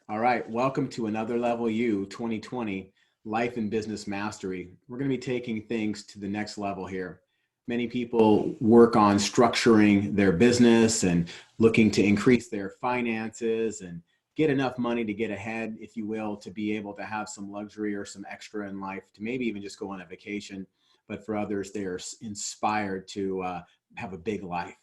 All right, welcome to Another Level You 2020 Life and Business Mastery. We're going to be taking things to the next level here. Many people work on structuring their business and looking to increase their finances and get enough money to get ahead, if you will, to be able to have some luxury or some extra in life, to maybe even just go on a vacation. But for others, they are inspired to have a big life.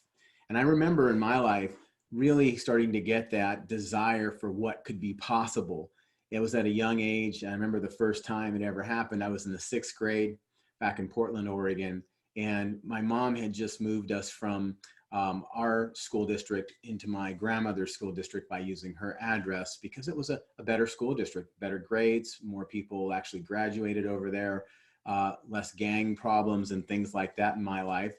And I remember in my life, really starting to get that desire for what could be possible. It was at a young age. I remember the first time it ever happened. I was in the sixth grade back in Portland, Oregon. And my mom had just moved us from our school district into my grandmother's school district by using her address because it was a better school district, better grades, more people actually graduated over there, less gang problems and things like that in my life.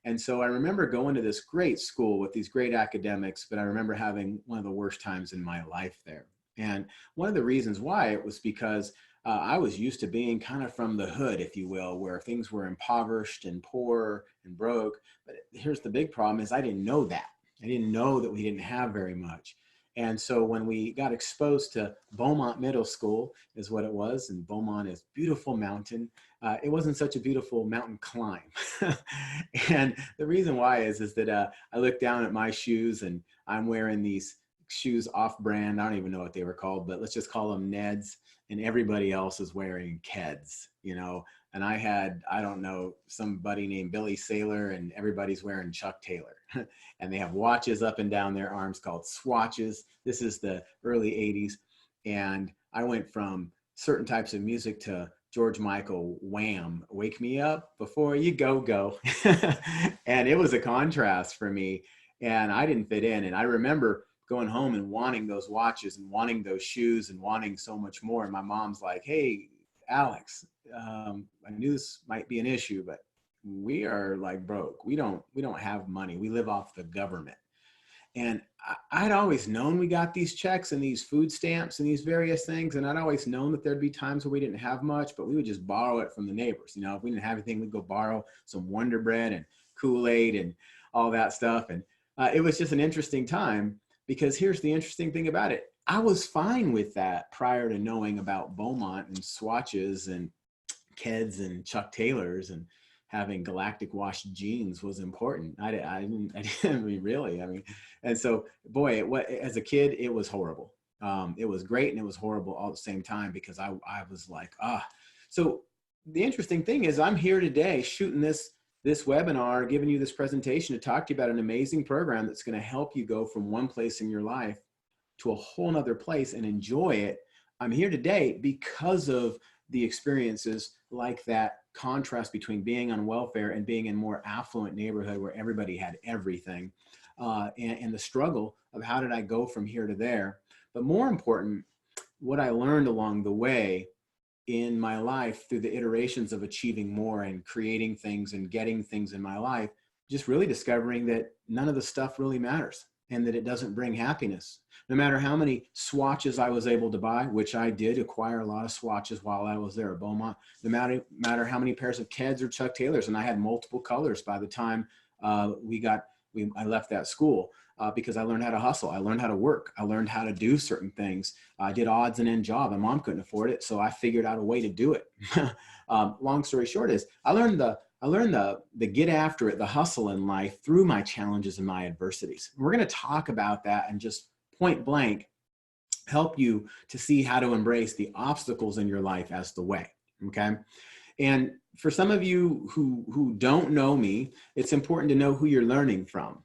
And so I remember going to this great school with these great academics, but I remember having one of the worst times in my life there. And one of the reasons why it was because I was used to being kind of from the hood, if you will, where things were impoverished and poor and broke. But here's the big problem is I didn't know that. I didn't know that we didn't have very much. And so when we got exposed to Beaumont Middle School is what it was, and Beaumont is beautiful mountain. It wasn't such a beautiful mountain climb. And the reason why is that I look down at my shoes and I'm wearing these shoes off brand. I don't even know what they were called, but let's just call them Neds. And everybody else is wearing Keds, you know. And I had, I don't know, somebody named Billy Sailor, and everybody's wearing Chuck Taylor. And they have watches up and down their arms called swatches. This is the early 80s. And I went from certain types of music to George Michael, Wham, Wake Me Up Before You Go Go. And it was a contrast for me. And I didn't fit in. And I remember going home and wanting those watches and wanting those shoes and wanting so much more. And my mom's like, hey, Alex, I knew this might be an issue, but we are like broke. We don't have money. We live off the government. And I'd always known we got these checks and these food stamps and these various things. And I'd always known that there'd be times where we didn't have much, but we would just borrow it from the neighbors. You know, if we didn't have anything, we'd go borrow some Wonder Bread and Kool-Aid and all that stuff. And it was just an interesting time because here's the interesting thing about it. I was fine with that prior to knowing about Beaumont and swatches and Keds and Chuck Taylors, and having galactic wash jeans was important. I didn't mean, really. I mean, and so, boy, as a kid, it was horrible. It was great and it was horrible all at the same time because I was like, ah. So the interesting thing is I'm here today shooting this webinar, giving you this presentation to talk to you about an amazing program that's going to help you go from one place in your life to a whole nother place and enjoy it. I'm here today because of the experiences like that contrast between being on welfare and being in more affluent neighborhood where everybody had everything, and the struggle of how did I go from here to there. But more important, what I learned along the way in my life through the iterations of achieving more and creating things and getting things in my life, just really discovering that none of the stuff really matters and that it doesn't bring happiness. No matter how many swatches I was able to buy, which I did acquire a lot of swatches while I was there at Beaumont, no matter how many pairs of Keds or Chuck Taylors, and I had multiple colors by the time I left that school. Because I learned how to hustle. I learned how to work. I learned how to do certain things. I did odds and end job. My mom couldn't afford it, so I figured out a way to do it. Long story short is I learned the get after it, the hustle in life through my challenges and my adversities. We're going to talk about that and just point blank help you to see how to embrace the obstacles in your life as the way. Okay. And for some of you who don't know me, it's important to know who you're learning from.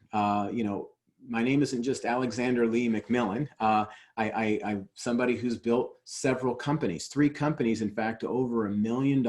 My name isn't just Alexander Lee McMillan. I'm somebody who's built several companies, 3 companies, in fact, to over $1 million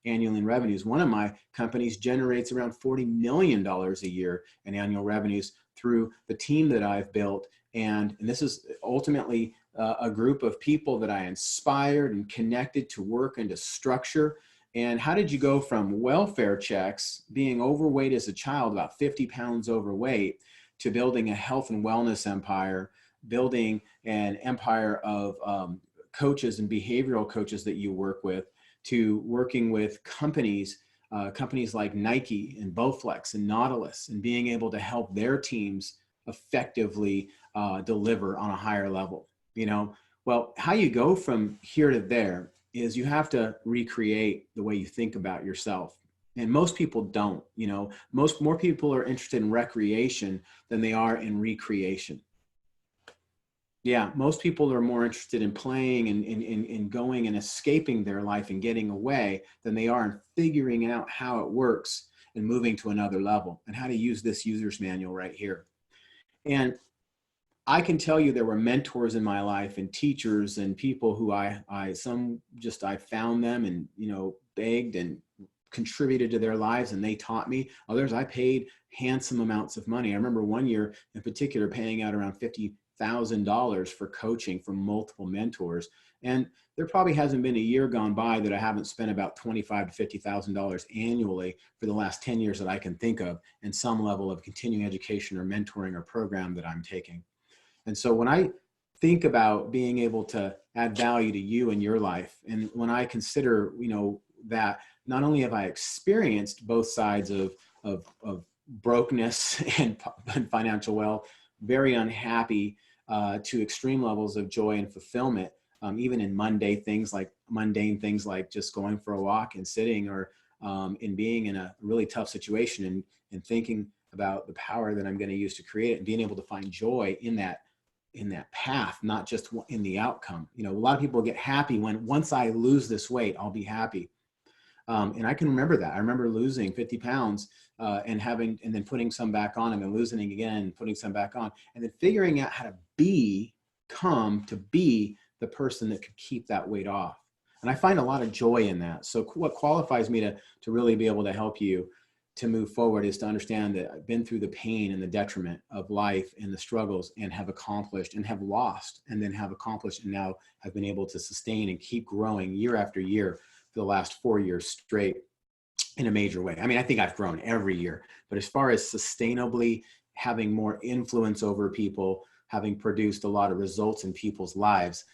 annually in revenues. One of my companies generates around $40 million a year in annual revenues through the team that I've built. And this is ultimately a group of people that I inspired and connected to work and to structure. And how did you go from welfare checks, being overweight as a child, about 50 pounds overweight, to building a health and wellness empire, building an empire of coaches and behavioral coaches that you work with, to working with companies like Nike and Bowflex and Nautilus, and being able to help their teams effectively deliver on a higher level. You know, Well, how you go from here to there is you have to recreate the way you think about yourself. And most people don't, more people are interested in recreation than they are in recreation. Yeah, most people are more interested in playing and going and escaping their life and getting away than they are in figuring out how it works and moving to another level and how to use this user's manual right here. And I can tell you there were mentors in my life and teachers and people who I found them and, begged and contributed to their lives and they taught me. Others, I paid handsome amounts of money. I remember one year in particular paying out around $50,000 for coaching from multiple mentors. And there probably hasn't been a year gone by that I haven't spent about $25,000 to $50,000 annually for the last 10 years that I can think of in some level of continuing education or mentoring or program that I'm taking. And so when I think about being able to add value to you in your life, and when I consider, that not only have I experienced both sides of brokenness and financial wealth, very unhappy to extreme levels of joy and fulfillment, even in mundane things like just going for a walk and sitting, or in being in a really tough situation and thinking about the power that I'm going to use to create it and being able to find joy in that path, not just in the outcome. A lot of people get happy when once I lose this weight, I'll be happy. And I can remember that. I remember losing 50 pounds and then putting some back on and then losing again, putting some back on, and then figuring out how to be the person that could keep that weight off. And I find a lot of joy in that. So what qualifies me to really be able to help you to move forward is to understand that I've been through the pain and the detriment of life and the struggles and have accomplished and have lost and then have accomplished and now have been able to sustain and keep growing year after year for the last 4 years straight in a major way. I mean, I think I've grown every year, but as far as sustainably having more influence over people, having produced a lot of results in people's lives,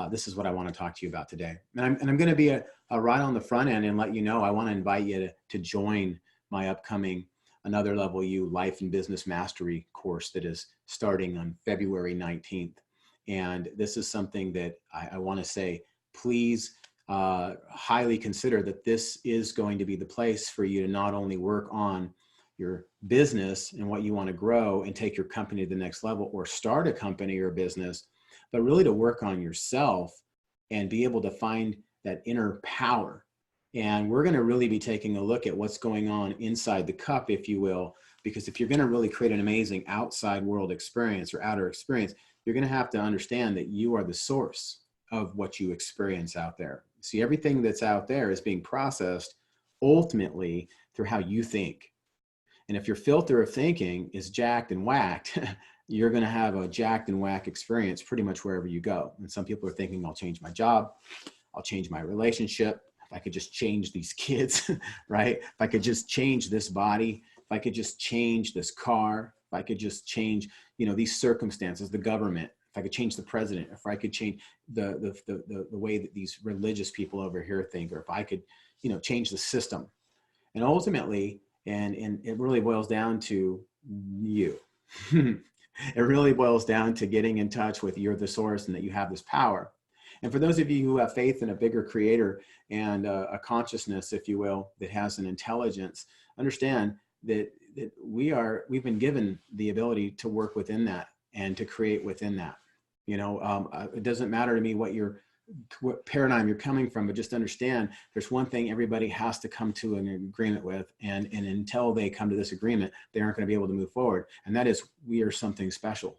this is what I want to talk to you about today. And I'm going to be a right on the front end and let you know, I want to invite you to join my upcoming Another Level You Life and Business Mastery course that is starting on February 19th. And this is something that I want to say, please highly consider that this is going to be the place for you to not only work on your business and what you want to grow and take your company to the next level or start a company or business, but really to work on yourself and be able to find that inner power. And we're going to really be taking a look at what's going on inside the cup, if you will, because if you're going to really create an amazing outside world experience or outer experience, you're going to have to understand that you are the source of what you experience out there. See, everything that's out there is being processed ultimately through how you think. And if your filter of thinking is jacked and whacked, you're going to have a jacked and whack experience pretty much wherever you go. And some people are thinking, I'll change my job, I'll change my relationship, if I could just change these kids, right? If I could just change this body, if I could just change this car, if I could just change, these circumstances, the government, if I could change the president, if I could change the way that these religious people over here think, or if I could, change the system. And ultimately, and it really boils down to you. It really boils down to getting in touch with you're the source and that you have this power. And for those of you who have faith in a bigger creator and a consciousness, if you will, that has an intelligence, understand that we've been given the ability to work within that and to create within that. It doesn't matter to me what paradigm you're coming from, but just understand there's one thing everybody has to come to an agreement with. And until they come to this agreement, they aren't going to be able to move forward. And that is, we are something special.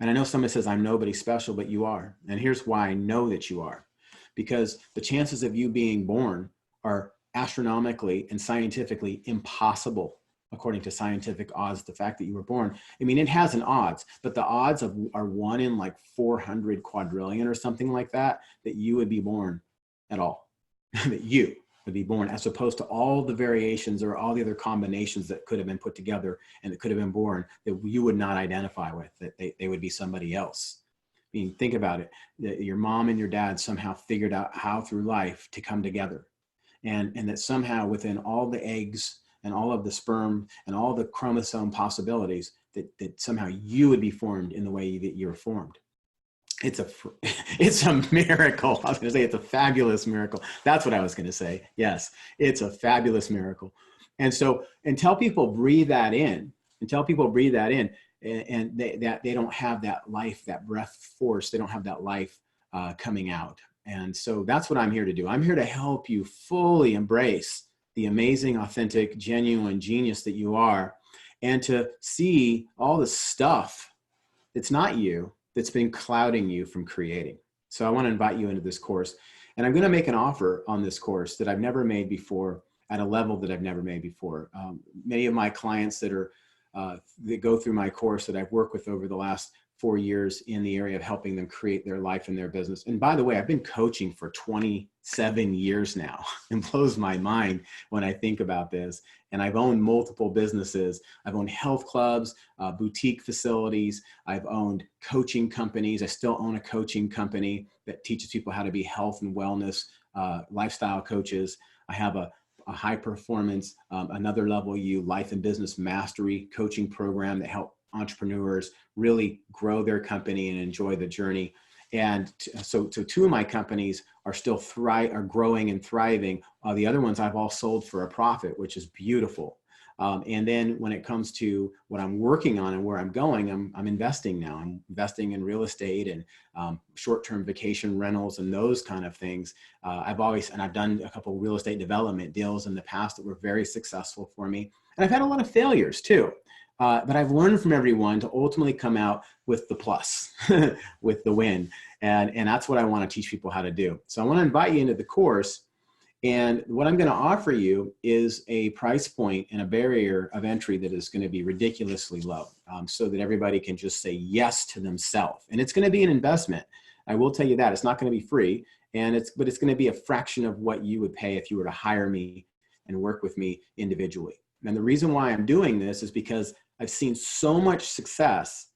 And I know somebody says, I'm nobody special, but you are. And here's why I know that you are. Because the chances of you being born are astronomically and scientifically impossible, according to scientific odds, the fact that you were born. I mean, it has an odds, but the odds are 1 in like 400 quadrillion or something like that you would be born at all, that you would be born, as opposed to all the variations or all the other combinations that could have been put together and that could have been born that you would not identify with, that they would be somebody else. I mean, think about it, that your mom and your dad somehow figured out how through life to come together. And that somehow within all the eggs and all of the sperm and all the chromosome possibilities, that somehow you would be formed in the way that you're formed. It's a, it's a miracle. I was going to say it's a fabulous miracle. That's what I was going to say. Yes, it's a fabulous miracle. And so, until people breathe that in, until people breathe that in, and they don't have that life, that breath force, they don't have that life coming out. And so that's what I'm here to do. I'm here to help you fully embrace the amazing, authentic, genuine genius that you are, and to see all the stuff that's not you, that's been clouding you from creating. So I want to invite you into this course. And I'm going to make an offer on this course that I've never made before, at a level that I've never made before. Many of my clients that go through my course, that I've worked with over the last 4 years in the area of helping them create their life and their business. And by the way, I've been coaching for 27 years now. It blows my mind when I think about this. And I've owned multiple businesses. I've owned health clubs, boutique facilities. I've owned coaching companies. I still own a coaching company that teaches people how to be health and wellness lifestyle coaches. I have a high performance, another level you life and business mastery coaching program that help entrepreneurs really grow their company and enjoy the journey. And so two of my companies are still are growing and thriving. The other ones I've all sold for a profit, which is beautiful. And then when it comes to what I'm working on and where I'm going, I'm investing now. I'm investing in real estate and short-term vacation rentals and those kind of things. I've done a couple of real estate development deals in the past that were very successful for me. And I've had a lot of failures too. But I've learned from everyone to ultimately come out with the plus, with the win. And that's what I want to teach people how to do. So I want to invite you into the course. And what I'm going to offer you is a price point and a barrier of entry that is going to be ridiculously low, so that everybody can just say yes to themselves. And it's going to be an investment. I will tell you that. It's not going to be free, but it's going to be a fraction of what you would pay if you were to hire me and work with me individually. And the reason why I'm doing this is because I've seen so much success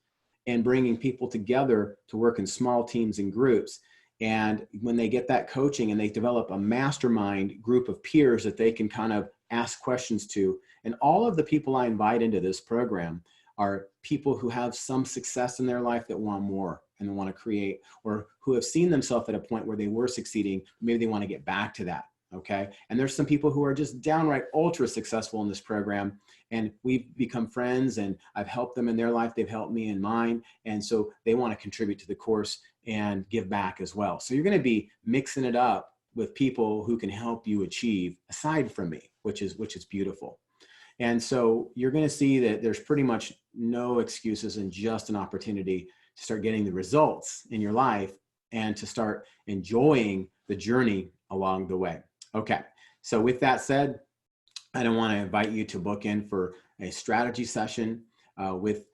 in bringing people together to work in small teams and groups. And when they get that coaching and they develop a mastermind group of peers that they can kind of ask questions to, and all of the people I invite into this program are people who have some success in their life that want more and they want to create, or who have seen themselves at a point where they were succeeding, maybe they want to get back to that. Okay. And there's some people who are just downright ultra successful in this program, and we've become friends, and I've helped them in their life. They've helped me in mine. And so they want to contribute to the course and give back as well. So you're going to be mixing it up with people who can help you achieve aside from me, which is beautiful. And so you're going to see that there's pretty much no excuses and just an opportunity to start getting the results in your life and to start enjoying the journey along the way. Okay, so with that said, I don't want to invite you to book in for a strategy session with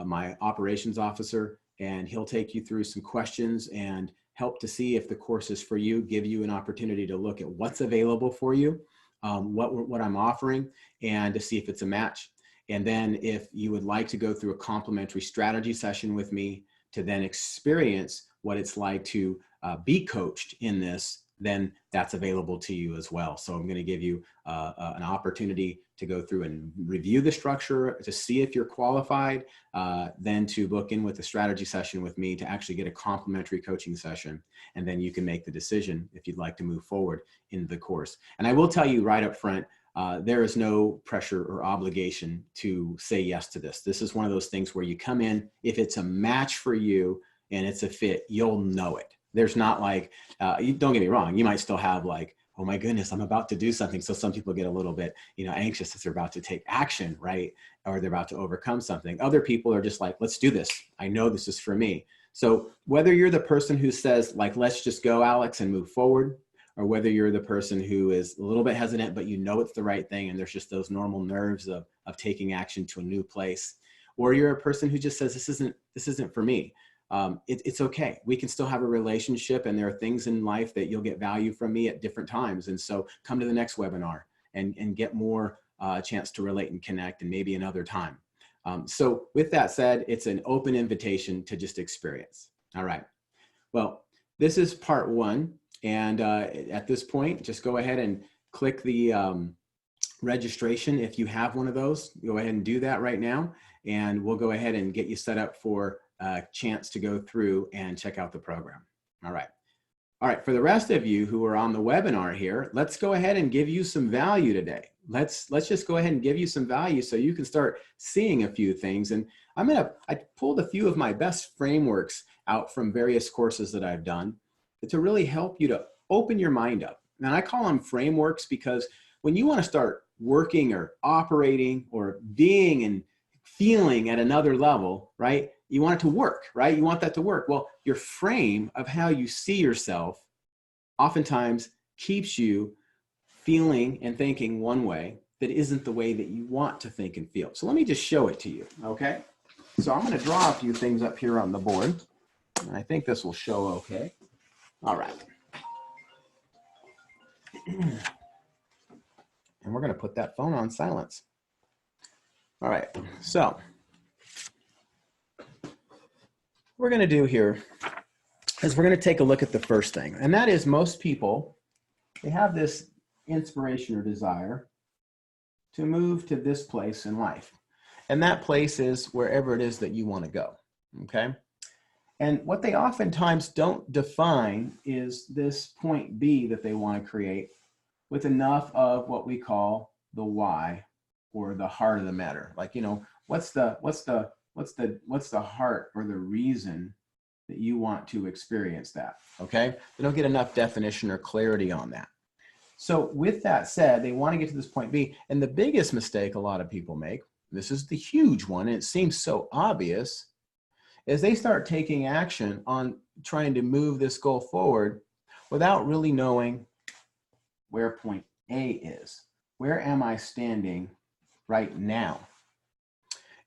my operations officer, and he'll take you through some questions and help to see if the course is for you, give you an opportunity to look at what's available for you, what I'm offering, and to see if it's a match. And then if you would like to go through a complimentary strategy session with me to then experience what it's like to be coached in this, then that's available to you as well. So I'm going to give you an opportunity to go through and review the structure to see if you're qualified, then to book in with a strategy session with me to actually get a complimentary coaching session. And then you can make the decision if you'd like to move forward in the course. And I will tell you right up front, there is no pressure or obligation to say yes to this. This is one of those things where you come in, if it's a match for you and it's a fit, you'll know it. There's not like, don't get me wrong, you might still have like, oh my goodness, I'm about to do something. So some people get a little bit, anxious as they're about to take action, right? Or they're about to overcome something. Other people are just like, let's do this. I know this is for me. So whether you're the person who says like, let's just go, Alex, and move forward, or whether you're the person who is a little bit hesitant, but you know it's the right thing, and there's just those normal nerves of taking action to a new place, or you're a person who just says, this isn't for me. It's okay. We can still have a relationship, and there are things in life that you'll get value from me at different times. And so come to the next webinar and get more chance to relate and connect, and maybe another time. So with that said, it's an open invitation to just experience. All right. Well, this is part one. And at this point, just go ahead and click the registration. If you have one of those, go ahead and do that right now. And we'll go ahead and get you set up for a chance to go through and check out the program. All right. All right, for the rest of you who are on the webinar here, let's go ahead and give you some value today. Let's just go ahead and give you some value so you can start seeing a few things. And I pulled a few of my best frameworks out from various courses that I've done to really help you to open your mind up. And I call them frameworks because when you want to start working or operating or being and feeling at another level, right? You want it to work, right? You want that to work. Well, your frame of how you see yourself oftentimes keeps you feeling and thinking one way that isn't the way that you want to think and feel. So let me just show it to you, okay? So I'm going to draw a few things up here on the board. And I think this will show okay. All right. And we're going to put that phone on silence. All right, so what we're going to do here is we're going to take a look at the first thing, and that is most people, they have this inspiration or desire to move to this place in life, and that place is wherever it is that you want to go, okay? And what they oftentimes don't define is this point B that they want to create with enough of what we call the why, or the heart of the matter. Like, you know, what's the heart or the reason that you want to experience that, okay? They don't get enough definition or clarity on that. So with that said, they want to get to this point B, and the biggest mistake a lot of people make, this is the huge one, and it seems so obvious, is they start taking action on trying to move this goal forward without really knowing where point A is. Where am I standing right now?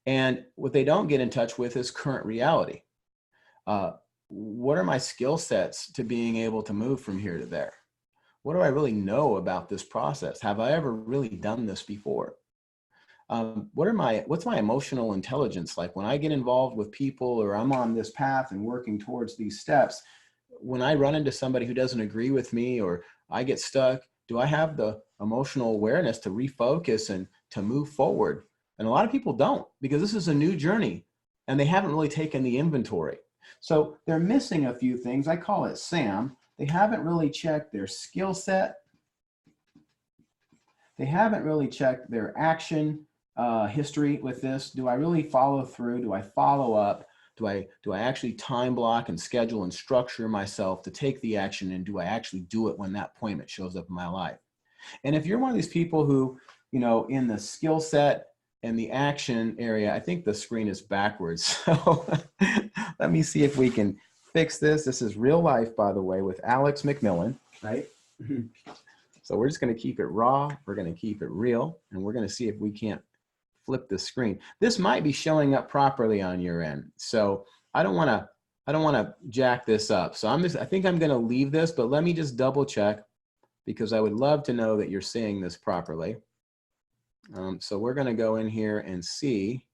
And what they don't get in touch with is current reality. What are my skill sets to being able to move from here to there? What do I really know about this process? Have I ever really done this before? What's my emotional intelligence like when I get involved with people, or I'm on this path and working towards these steps? When I run into somebody who doesn't agree with me, or I get stuck, do I have the emotional awareness to refocus and to move forward? And a lot of people don't, because this is a new journey and they haven't really taken the inventory. So they're missing a few things. I call it SAM. They haven't really checked their skill set. They haven't really checked their action history with this. Do I really follow through? Do I follow up? Do I actually time block and schedule and structure myself to take the action? And do I actually do it when that appointment shows up in my life? And if you're one of these people who, you know, in the skill set and the action area, I think the screen is backwards. So let me see if we can fix this. This is real life, by the way, with Alex McMillan, right? So we're just going to keep it raw. We're going to keep it real. And we're going to see if we can't flip the screen. This might be showing up properly on your end. So I don't want to jack this up. So I think I'm going to leave this, but let me just double check, because I would love to know that you're seeing this properly. So we're going to go in here and see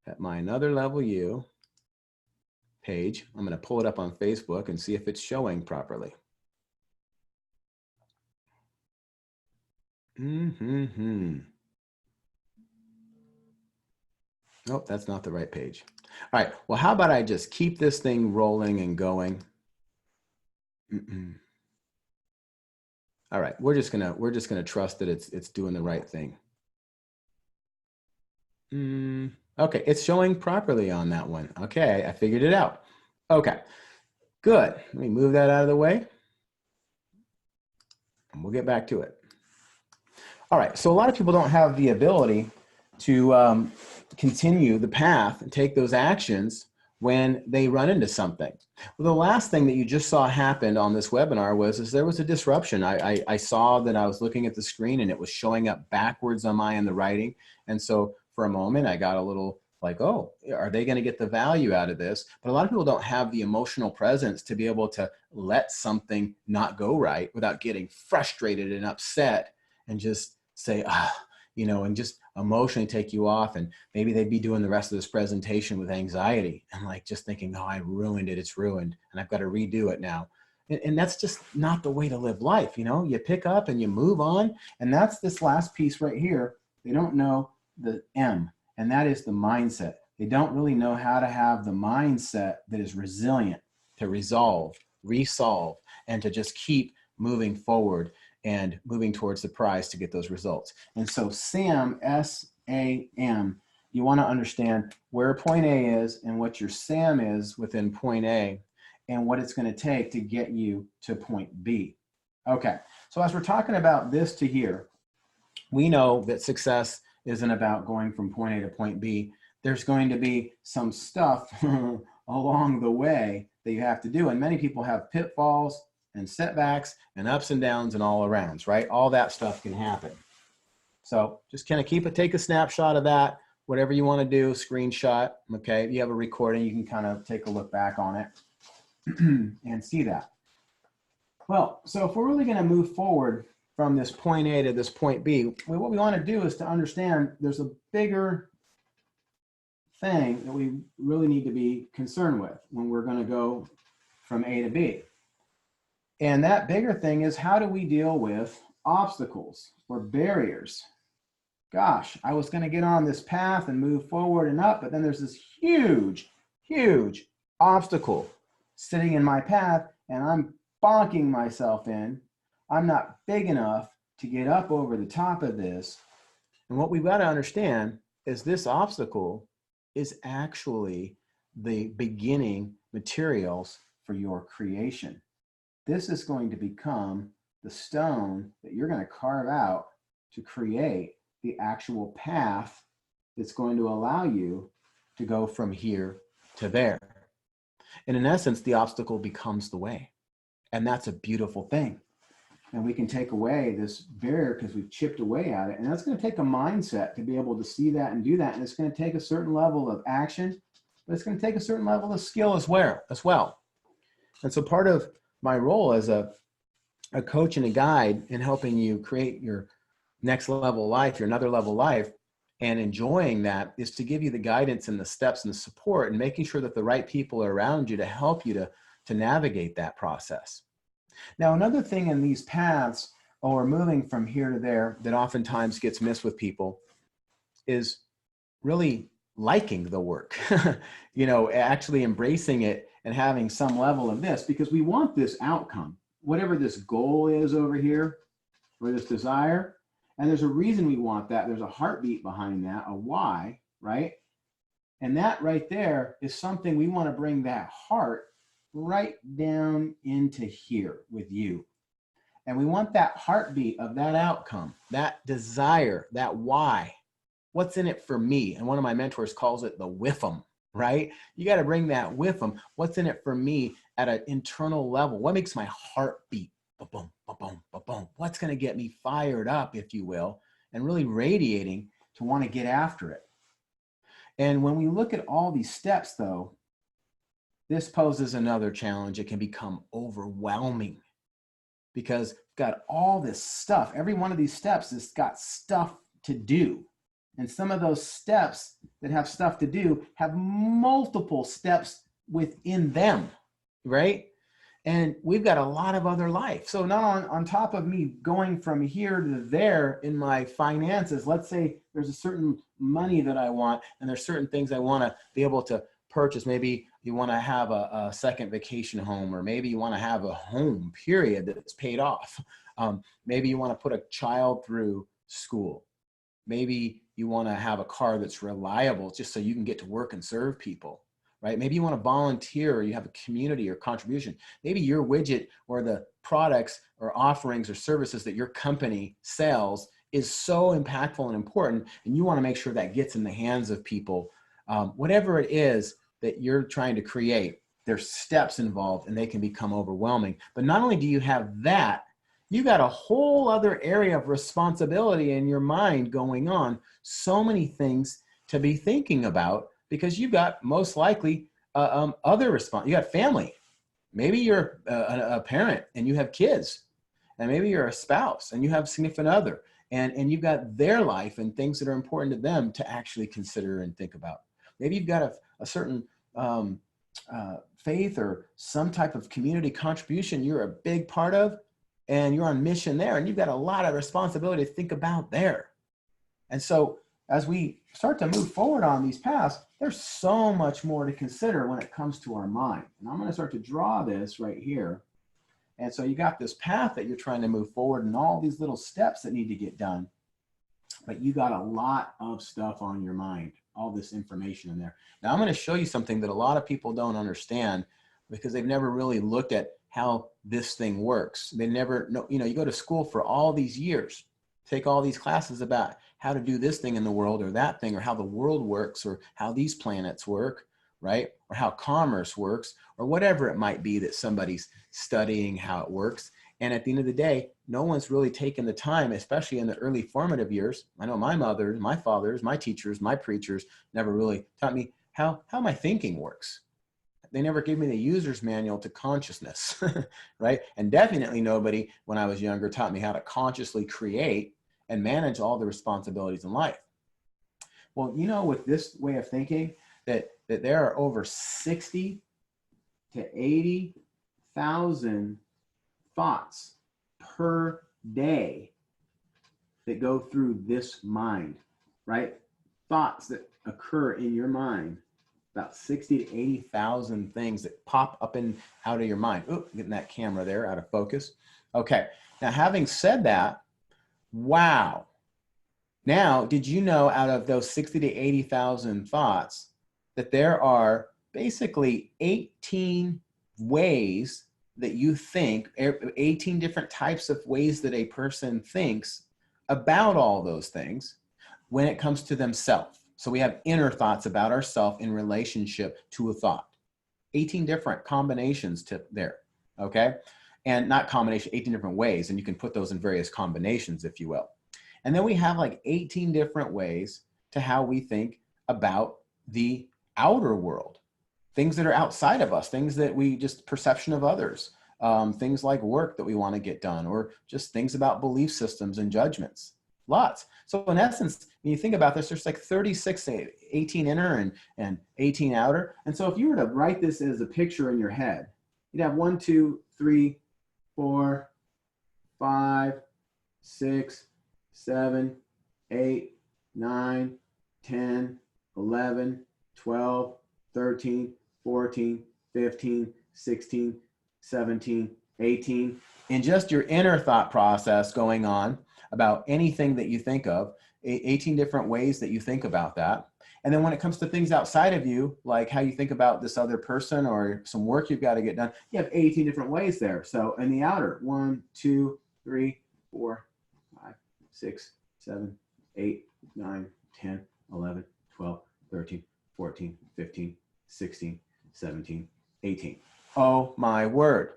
at my Another Level You page. I'm going to pull it up on Facebook and see if it's showing properly. Nope, that's not the right page. All right, well, how about I just keep this thing rolling and going? All right, we're just gonna trust that it's doing the right thing. Okay, it's showing properly on that one. Okay, I figured it out. Okay, good. Let me move that out of the way, and we'll get back to it. All right, so a lot of people don't have the ability to continue the path and take those actions when they run into something. Well, the last thing that you just saw happen on this webinar was there was a disruption. I saw that I was looking at the screen and it was showing up backwards on my end, the writing. And so for a moment, I got a little like, oh, are they going to get the value out of this? But a lot of people don't have the emotional presence to be able to let something not go right without getting frustrated and upset and just say, you know, and just emotionally take you off. And maybe they'd be doing the rest of this presentation with anxiety and like just thinking, oh, I ruined it. It's ruined. And I've got to redo it now. And that's just not the way to live life. You know, you pick up and you move on. And that's this last piece right here. They don't know the M, and that is the mindset. They don't really know how to have the mindset that is resilient to resolve, resolve, and to just keep moving forward and moving towards the prize to get those results. And so SAM, S-A-M, you want to understand where point A is and what your SAM is within point A and what it's going to take to get you to point B. Okay, so as we're talking about this to here, we know that success isn't about going from point A to point B. There's going to be some stuff along the way that you have to do. And many people have pitfalls and setbacks and ups and downs and all arounds, right? All that stuff can happen. So just kind of take a snapshot of that, whatever you want to do, screenshot, okay? If you have a recording, you can kind of take a look back on it and see that. Well, so if we're really going to move forward from this point A to this point B, what we want to do is to understand there's a bigger thing that we really need to be concerned with when we're going to go from A to B. And that bigger thing is, how do we deal with obstacles or barriers? Gosh, I was going to get on this path and move forward and up, but then there's this huge, huge obstacle sitting in my path, and I'm bonking myself in. I'm not big enough to get up over the top of this. And what we've got to understand is this obstacle is actually the beginning materials for your creation. This is going to become the stone that you're going to carve out to create the actual path that's going to allow you to go from here to there. And in essence, the obstacle becomes the way. And that's a beautiful thing. And we can take away this barrier because we've chipped away at it. And that's going to take a mindset to be able to see that and do that. And it's going to take a certain level of action, but it's going to take a certain level of skill as well. And so part of my role as a coach and a guide in helping you create your next level life, your another level life, and enjoying that is to give you the guidance and the steps and the support and making sure that the right people are around you to help you to navigate that process. Now, another thing in these paths or moving from here to there that oftentimes gets missed with people is really liking the work, actually embracing it and having some level of this, because we want this outcome, whatever this goal is over here or this desire. And there's a reason we want that. There's a heartbeat behind that, a why, right? And that right there is something we want to bring that heart right down into here with you. And we want that heartbeat of that outcome, that desire, that why. What's in it for me? And one of my mentors calls it the with 'em, right? You got to bring that with 'em. What's in it for me at an internal level? What makes my heart beat? Ba-boom, ba-boom, ba-boom. What's going to get me fired up, if you will, and really radiating to want to get after it? And when we look at all these steps, though, this poses another challenge. It can become overwhelming because we've got all this stuff. Every one of these steps has got stuff to do. And some of those steps that have stuff to do have multiple steps within them, right? And we've got a lot of other life. So not on top of me going from here to there in my finances, let's say there's a certain money that I want and there's certain things I want to be able to purchase. Maybe you want to have a second vacation home, or maybe you want to have a home, period, that's paid off. Maybe you want to put a child through school. Maybe you want to have a car that's reliable just so you can get to work and serve people, right? Maybe you want to volunteer, or you have a community or contribution. Maybe your widget or the products or offerings or services that your company sells is so impactful and important, and you want to make sure that gets in the hands of people. Whatever it is that you're trying to create, there's steps involved and they can become overwhelming. But not only do you have that, you got a whole other area of responsibility in your mind going on. So many things to be thinking about, because you've got most likely other response. You got family. Maybe you're a parent and you have kids, and maybe you're a spouse and you have a significant other, and you've got their life and things that are important to them to actually consider and think about. Maybe you've got a certain faith or some type of community contribution you're a big part of, and you're on mission there, and you've got a lot of responsibility to think about there. And so as we start to move forward on these paths, there's so much more to consider when it comes to our mind. And I'm going to start to draw this right here. And so you got this path that you're trying to move forward and all these little steps that need to get done. But you got a lot of stuff on your mind, all this information in there. Now I'm going to show you something that a lot of people don't understand because they've never really looked at how this thing works. They never know, you know, you go to school for all these years, take all these classes about how to do this thing in the world or that thing, or how the world works, or how these planets work, right? Or how commerce works, or whatever it might be that somebody's studying how it works. And at the end of the day, no one's really taken the time, especially in the early formative years. I know my mother, my fathers, my teachers, my preachers never really taught me how my thinking works. They never gave me the user's manual to consciousness, right? And definitely nobody, when I was younger, taught me how to consciously create and manage all the responsibilities in life. Well, you know, with this way of thinking, that there are over 60 to 80,000 thoughts per day that go through this mind, right? Thoughts that occur in your mind, about 60 to 80,000 things that pop up and out of your mind. Ooh, getting that camera there out of focus. Okay, now having said that, wow. Now, did you know out of those 60 to 80,000 thoughts that there are basically 18 ways that you think, 18 different types of ways that a person thinks about all those things when it comes to themselves. So we have inner thoughts about ourselves in relationship to a thought. 18 different combinations to there, okay? And not combination, 18 different ways, and you can put those in various combinations, if you will. And then we have like 18 different ways to how we think about the outer world, things that are outside of us, things that we just perception of others, things like work that we want to get done, or just things about belief systems and judgments, lots. So in essence, when you think about this, there's like 36, 18 inner and 18 outer. And so if you were to write this as a picture in your head, you'd have 1, 2, 3, 4, 5, 6, 7, 8, 9, 10, 11, 12, 13, 14, 15, 16, 17, 18, and just your inner thought process going on about anything that you think of, 18 different ways that you think about that. And then when it comes to things outside of you, like how you think about this other person or some work you've got to get done, you have 18 different ways there. So in the outer, 1, 2, 3, 4, 5, 6, 7, 8, 9, 10, 11, 12, 13, 14, 15, 16, 17, 18. Oh my word.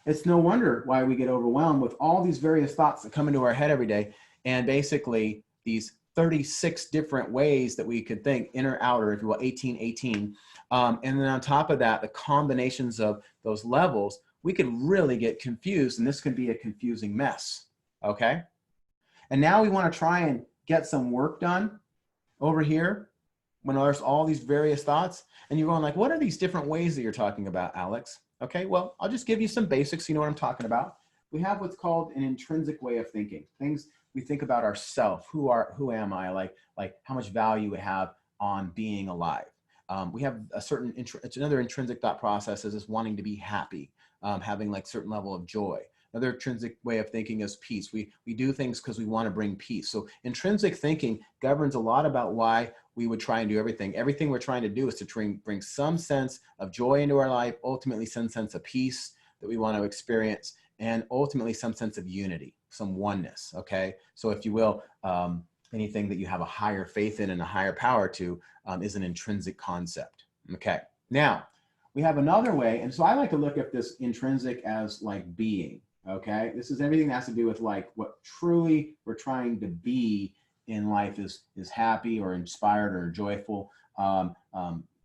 It's no wonder why we get overwhelmed with all these various thoughts that come into our head every day. And basically these 36 different ways that we could think, inner, outer, if you will, 18, 18. And then on top of that, the combinations of those levels, we could really get confused, and this can be a confusing mess, okay? And now we want to try and get some work done over here when there's all these various thoughts, and you're going like, what are these different ways that you're talking about, Alex? Okay, well, I'll just give you some basics so you know what I'm talking about. We have what's called an intrinsic way of thinking. Things we think about ourselves. Who am I? Like how much value we have on being alive. We have a certain, it's another intrinsic thought process is wanting to be happy, having like certain level of joy. Another intrinsic way of thinking is peace. We do things because we want to bring peace. So intrinsic thinking governs a lot about why we would try and do everything. Everything we're trying to do is to bring some sense of joy into our life, ultimately some sense of peace that we want to experience, and ultimately some sense of unity, some oneness, okay? So if you will, anything that you have a higher faith in and a higher power to is an intrinsic concept, okay? Now, we have another way, and so I like to look at this intrinsic as like being, okay? This is everything that has to do with like what truly we're trying to be in life is happy or inspired or joyful,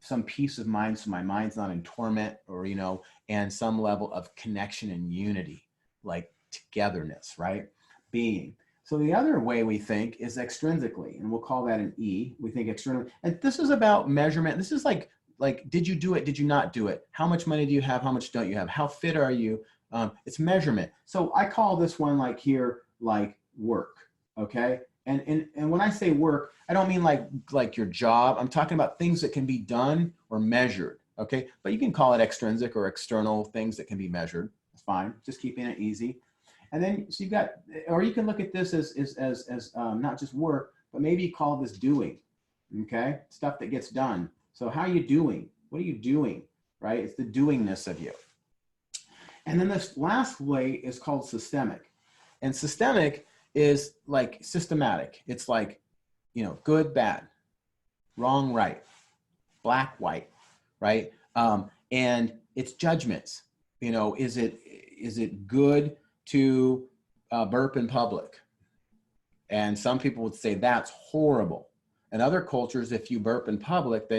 some peace of mind so my mind's not in torment, or, you know, and some level of connection and unity, like togetherness, right? Being. So the other way we think is extrinsically, and we'll call that an E. We think externally, and this is about measurement. This is like, did you do it? Did you not do it? How much money do you have? How much don't you have? How fit are you? It's measurement. So I call this one like here, like work, okay? And when I say work, I don't mean like your job. I'm talking about things that can be done or measured. Okay. But you can call it extrinsic or external things that can be measured. It's fine. Just keeping it easy. And then, so you've got, or you can look at this as not just work, but maybe call this doing. Okay. Stuff that gets done. So how are you doing? What are you doing? Right? It's the doingness of you. And then this last way is called systemic. And systemic is like systematic. It's like, you know, good, bad, wrong, right, black, white, right? And it's judgments. You know, is it good to burp in public? And some people would say that's horrible. In other cultures, if you burp in public,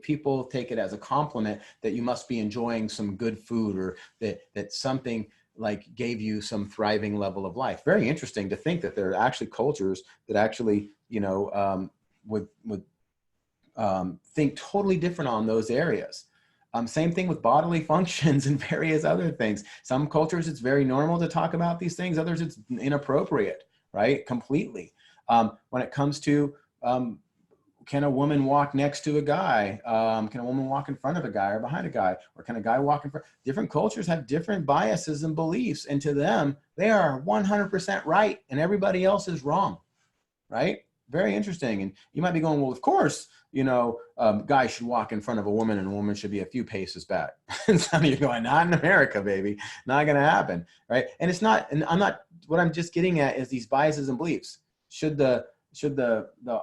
people take it as a compliment that you must be enjoying some good food, or that something like gave you some thriving level of life. Very interesting to think that there are actually cultures that actually, you know, would think totally different on those areas. Same thing with bodily functions and various other things. Some cultures, it's very normal to talk about these things. Others, it's inappropriate, right? Completely. When it comes to, can a woman walk next to a guy? Can a woman walk in front of a guy or behind a guy? Or can a guy walk in front? Different cultures have different biases and beliefs. And to them, they are 100% right and everybody else is wrong, right? Very interesting. And you might be going, well, of course, you know, guys should walk in front of a woman and a woman should be a few paces back. And some of you are going, not in America, baby. Not going to happen, right? And it's not, and I'm not, what I'm just getting at is these biases and beliefs. Should the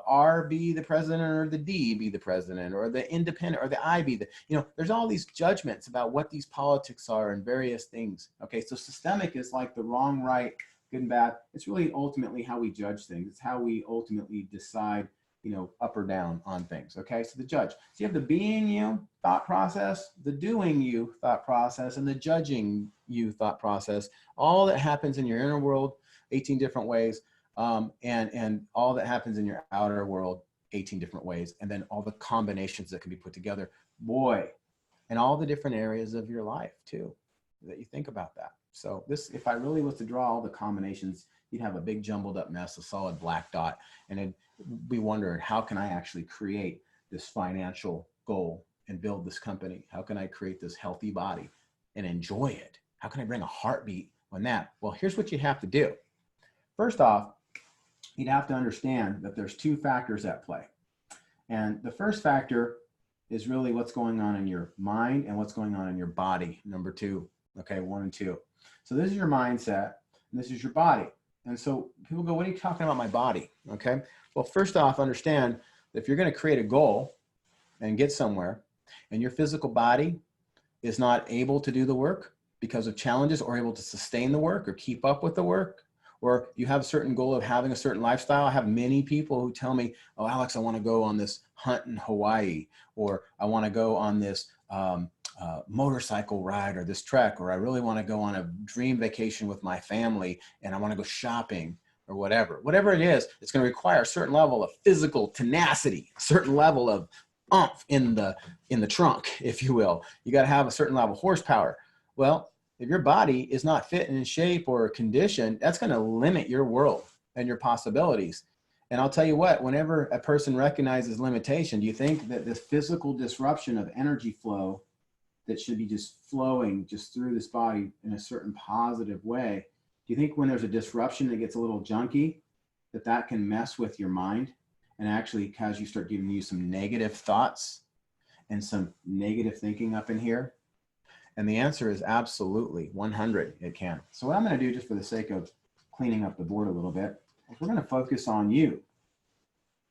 R be the president, or the D be the president, or the independent, or the I be the, you know, there's all these judgments about what these politics are and various things. Okay. So systemic is like the wrong, right, good and bad. It's really ultimately how we judge things. It's how we ultimately decide, you know, up or down on things. Okay. So the judge, so you have the being you thought process, the doing you thought process, and the judging you thought process, all that happens in your inner world, 18 different ways. And all that happens in your outer world, 18 different ways, and then all the combinations that can be put together, boy, and all the different areas of your life too, that you think about that. So this, if I really was to draw all the combinations, you'd have a big jumbled up mess, a solid black dot, and it'd be wondering, how can I actually create this financial goal and build this company? How can I create this healthy body and enjoy it? How can I bring a heartbeat on that? Well, here's what you have to do. First off, you'd have to understand that there's two factors at play. And the first factor is really what's going on in your mind and what's going on in your body, number two. Okay, 1 and 2. So this is your mindset and this is your body. And so people go, what are you talking about my body? Okay, well, first off, understand that if you're going to create a goal and get somewhere and your physical body is not able to do the work because of challenges, or able to sustain the work or keep up with the work, or you have a certain goal of having a certain lifestyle. I have many people who tell me, oh, Alex, I want to go on this hunt in Hawaii, or I want to go on this motorcycle ride, or this trek, or I really want to go on a dream vacation with my family, and I want to go shopping, or whatever it is. It's going to require a certain level of physical tenacity, a certain level of oomph in the trunk, if you will. You got to have a certain level of horsepower. Well, if your body is not fit and in shape or conditioned, that's going to limit your world and your possibilities. And I'll tell you what, whenever a person recognizes limitation, do you think that this physical disruption of energy flow that should be just flowing just through this body in a certain positive way, do you think when there's a disruption that gets a little junky, that can mess with your mind and actually cause you start giving you some negative thoughts and some negative thinking up in here? And the answer is absolutely 100, it can. So what I'm going to do, just for the sake of cleaning up the board a little bit, is we're going to focus on you.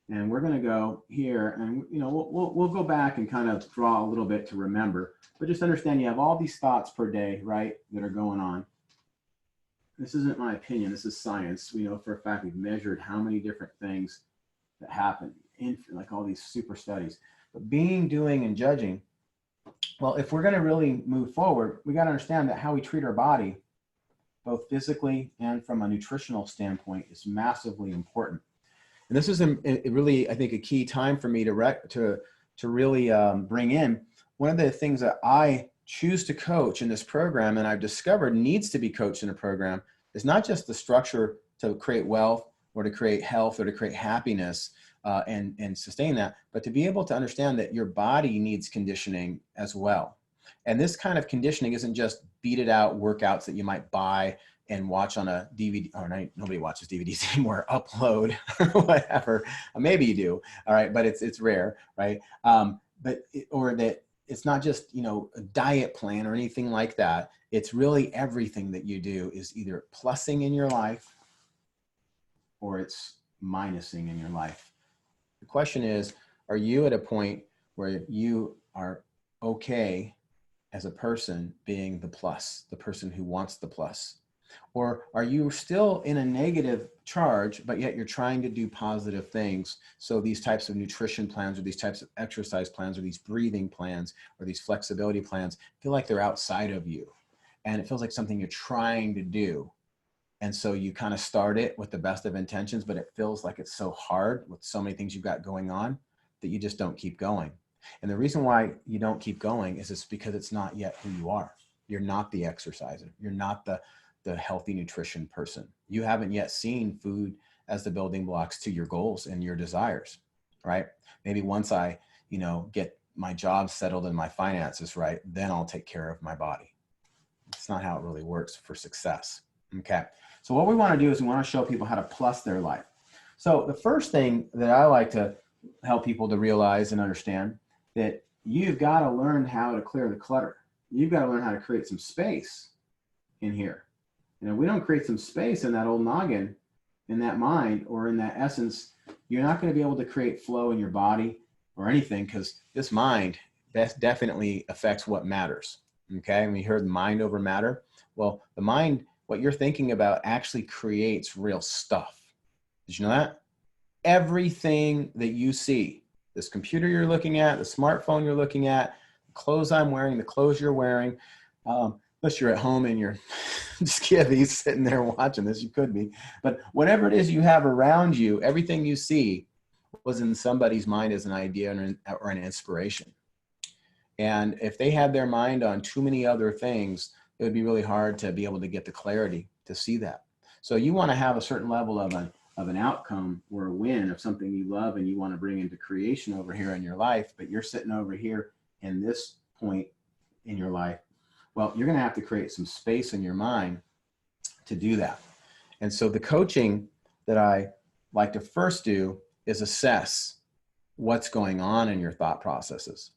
And we're going to go here, and you know, we'll go back and kind of draw a little bit to remember. But just understand, you have all these thoughts per day, right, that are going on. This isn't my opinion. This is science. We know for a fact we've measured how many different things that happen in like all these super studies. But being, doing, and judging, well, if we're going to really move forward, we got to understand that how we treat our body, both physically and from a nutritional standpoint, is massively important. And this is really, I think, a key time for me to really bring in. One of the things that I choose to coach in this program, and I've discovered needs to be coached in a program, is not just the structure to create wealth or to create health or to create happiness and sustain that, but to be able to understand that your body needs conditioning as well. And this kind of conditioning isn't just beat it out workouts that you might buy and watch on a DVD, or nobody watches DVDs anymore, upload or whatever. Maybe you do, all right, but it's rare, right? Or that it's not just, you know, a diet plan or anything like that. It's really everything that you do is either plussing in your life or it's minusing in your life. The question is, are you at a point where you are okay as a person being the plus, the person who wants the plus? Or are you still in a negative charge, but yet you're trying to do positive things? So these types of nutrition plans or these types of exercise plans or these breathing plans or these flexibility plans feel like they're outside of you. And it feels like something you're trying to do. And so you kind of start it with the best of intentions, but it feels like it's so hard with so many things you've got going on that you just don't keep going. And the reason why you don't keep going is it's because it's not yet who you are. You're not the exerciser. You're not the healthy nutrition person. You haven't yet seen food as the building blocks to your goals and your desires, right? Maybe once I, you know, get my job settled and my finances right, then I'll take care of my body. It's not how it really works for success. Okay. So what we want to do is we want to show people how to plus their life. So the first thing that I like to help people to realize and understand that you've got to learn how to clear the clutter. You've got to learn how to create some space in here. You know, we don't create some space in that old noggin, in that mind, or in that essence, you're not going to be able to create flow in your body or anything, because this mind definitely affects what matters. Okay. And we heard mind over matter. Well, the mind, what you're thinking about actually creates real stuff. Did you know that? Everything that you see, this computer you're looking at, the smartphone you're looking at, the clothes I'm wearing, the clothes you're wearing, unless you're at home and you're just kidding, sitting there watching this, you could be. But whatever it is you have around you, everything you see was in somebody's mind as an idea or an inspiration. And if they had their mind on too many other things, it would be really hard to be able to get the clarity to see that. So you want to have a certain level of an outcome or a win of something you love and you want to bring into creation over here in your life, but you're sitting over here in this point in your life. Well, you're going to have to create some space in your mind to do that. And so the coaching that I like to first do is assess what's going on in your thought processes.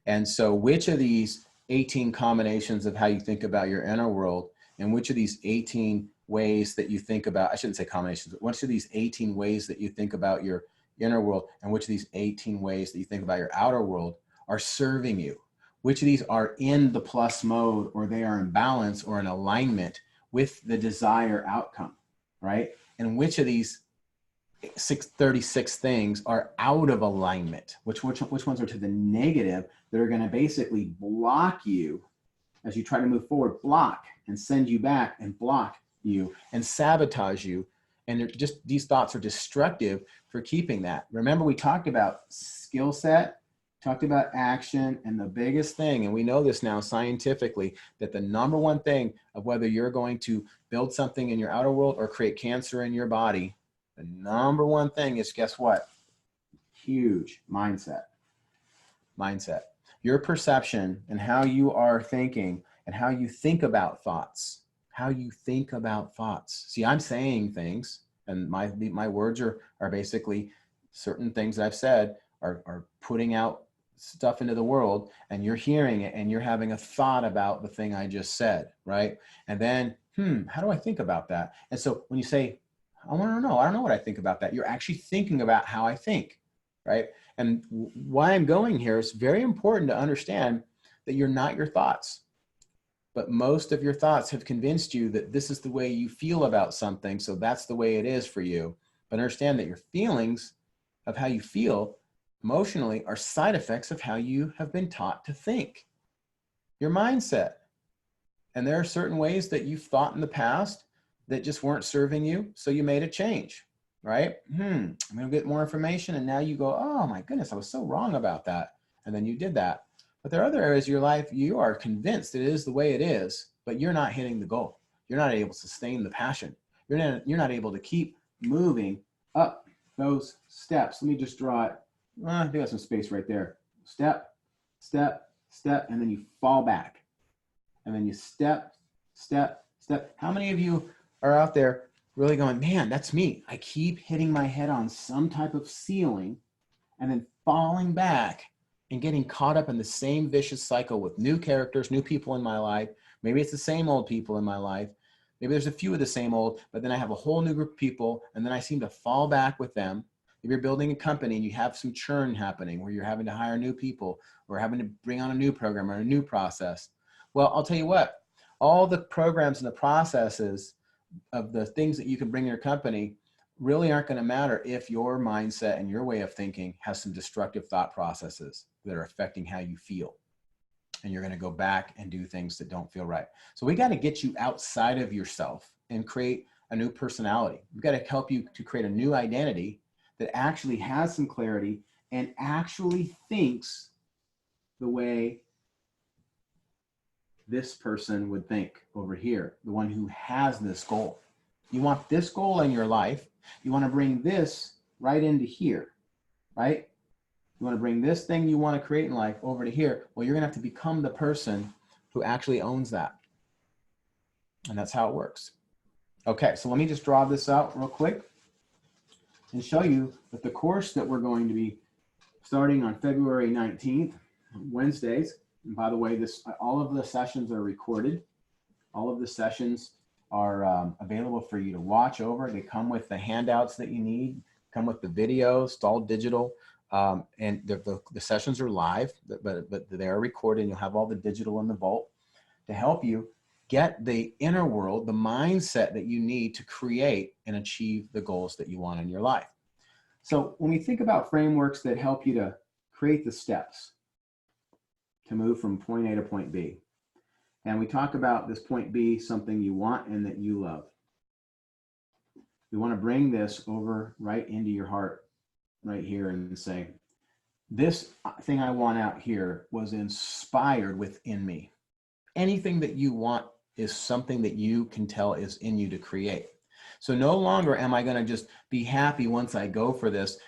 And so which of these 18 combinations of how you think about your inner world and which of these 18 ways that you think about, I shouldn't say combinations, but which of these 18 ways that you think about your inner world and which of these 18 ways that you think about your outer world are serving you? Which of these are in the plus mode, or they are in balance or in alignment with the desired outcome, right? And which of these 36 things are out of alignment? Which ones are to the negative that are going to basically block you as you try to move forward, block and send you back and block you and sabotage you. And just these thoughts are destructive for keeping that. Remember, we talked about skill set, talked about action, and the biggest thing, and we know this now scientifically, that the number one thing of whether you're going to build something in your outer world or create cancer in your body, the number one thing is, guess what? Huge mindset. Mindset. Your perception and how you are thinking and how you think about thoughts. How you think about thoughts. See, I'm saying things, and my words are basically certain things that I've said are putting out stuff into the world, and you're hearing it and you're having a thought about the thing I just said, right? And then, how do I think about that? And so when you say, I don't know what I think about that, you're actually thinking about how I think, right? And why I'm going here is very important to understand that you're not your thoughts, but most of your thoughts have convinced you that this is the way you feel about something, so that's the way it is for you. But understand that your feelings of how you feel emotionally are side effects of how you have been taught to think. Your mindset. And there are certain ways that you've thought in the past that just weren't serving you, so you made a change, right? I'm gonna get more information, and now you go, oh my goodness, I was so wrong about that. And then you did that. But there are other areas of your life you are convinced it is the way it is, but you're not hitting the goal. You're not able to sustain the passion. You're not able to keep moving up those steps. Let me just draw it. I think I got some space right there. Step, step, step, and then you fall back. And then you step, step, step. How many of you are out there really going, man, that's me. I keep hitting my head on some type of ceiling and then falling back and getting caught up in the same vicious cycle with new characters, new people in my life. Maybe it's the same old people in my life. Maybe there's a few of the same old, but then I have a whole new group of people and then I seem to fall back with them. If you're building a company and you have some churn happening where you're having to hire new people or having to bring on a new program or a new process. Well, I'll tell you what, all the programs and the processes of the things that you can bring in your company really aren't going to matter if your mindset and your way of thinking has some destructive thought processes that are affecting how you feel. And you're going to go back and do things that don't feel right. So we got to get you outside of yourself and create a new personality. We've got to help you to create a new identity that actually has some clarity and actually thinks the way this person would think over here, the one who has this goal. You want this goal in your life. You want to bring this right into here, right? You want to bring this thing you want to create in life over to here. Well, you're going to have to become the person who actually owns that. And that's how it works. Okay, so let me just draw this out real quick and show you that the course that we're going to be starting on February 19th, Wednesdays. And by the way, all of the sessions are recorded. All of the sessions are available for you to watch over. They come with the handouts that you need, come with the videos, it's all digital. And the sessions are live, but they are recorded, and you'll have all the digital in the vault to help you get the inner world, the mindset that you need to create and achieve the goals that you want in your life. So when we think about frameworks that help you to create the steps to move from point A to point B, and we talk about this point B, something you want and that you love, we want to bring this over right into your heart right here and say, this thing I want out here was inspired within me. Anything that you want is something that you can tell is in you to create. So no longer am I going to just be happy once I go for this.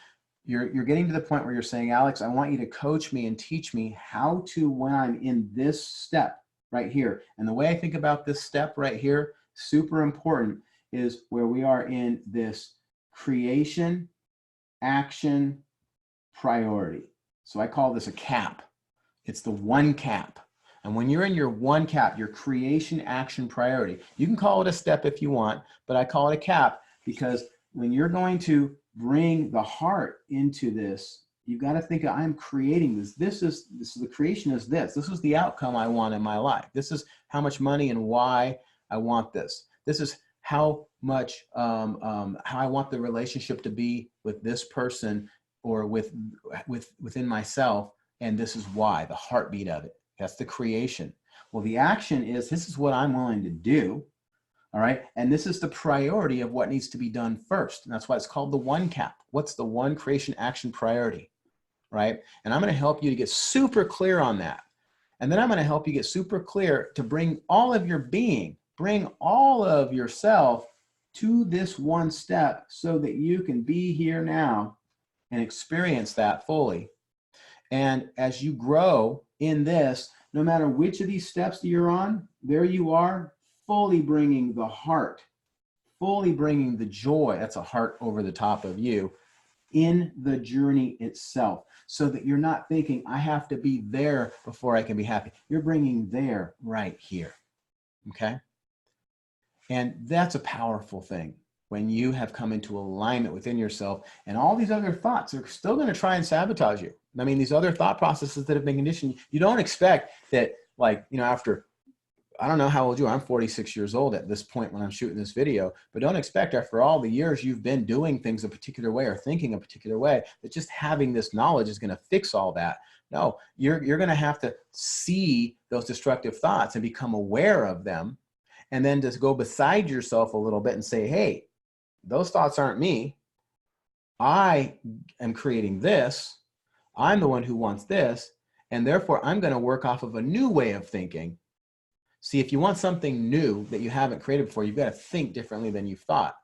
You're getting to the point where you're saying, Alex, I want you to coach me and teach me how to, when I'm in this step right here. And the way I think about this step right here, super important, is where we are in this creation, action, priority. So I call this a cap. It's the one cap. And when you're in your one cap, your creation, action, priority, you can call it a step if you want, but I call it a cap because when you're going to bring the heart into this, you've got to think, I'm creating this. This is the creation is this. This is the outcome I want in my life. This is how much money and why I want this. This is how much, how I want the relationship to be with this person or within myself. And this is why, the heartbeat of it. That's the creation. Well, the action is, this is what I'm willing to do. All right. And this is the priority of what needs to be done first. And that's why it's called the one cap. What's the one creation action priority? Right. And I'm going to help you to get super clear on that. And then I'm going to help you get super clear to bring all of your being, bring all of yourself to this one step so that you can be here now and experience that fully. And as you grow in this, no matter which of these steps that you're on, there you are, fully bringing the heart, fully bringing the joy, that's a heart over the top of you, in the journey itself, so that you're not thinking, I have to be there before I can be happy. You're bringing there right here, okay? And that's a powerful thing when you have come into alignment within yourself, and all these other thoughts are still going to try and sabotage you. I mean, these other thought processes that have been conditioned, you don't expect that, like, you know, after, I don't know how old you are, I'm 46 years old at this point when I'm shooting this video, but don't expect after all the years you've been doing things a particular way or thinking a particular way, that just having this knowledge is going to fix all that. No, you're going to have to see those destructive thoughts and become aware of them, and then just go beside yourself a little bit and say, hey, those thoughts aren't me. I am creating this. I'm the one who wants this. And therefore, I'm going to work off of a new way of thinking. See, if you want something new that you haven't created before, you've got to think differently than you've thought.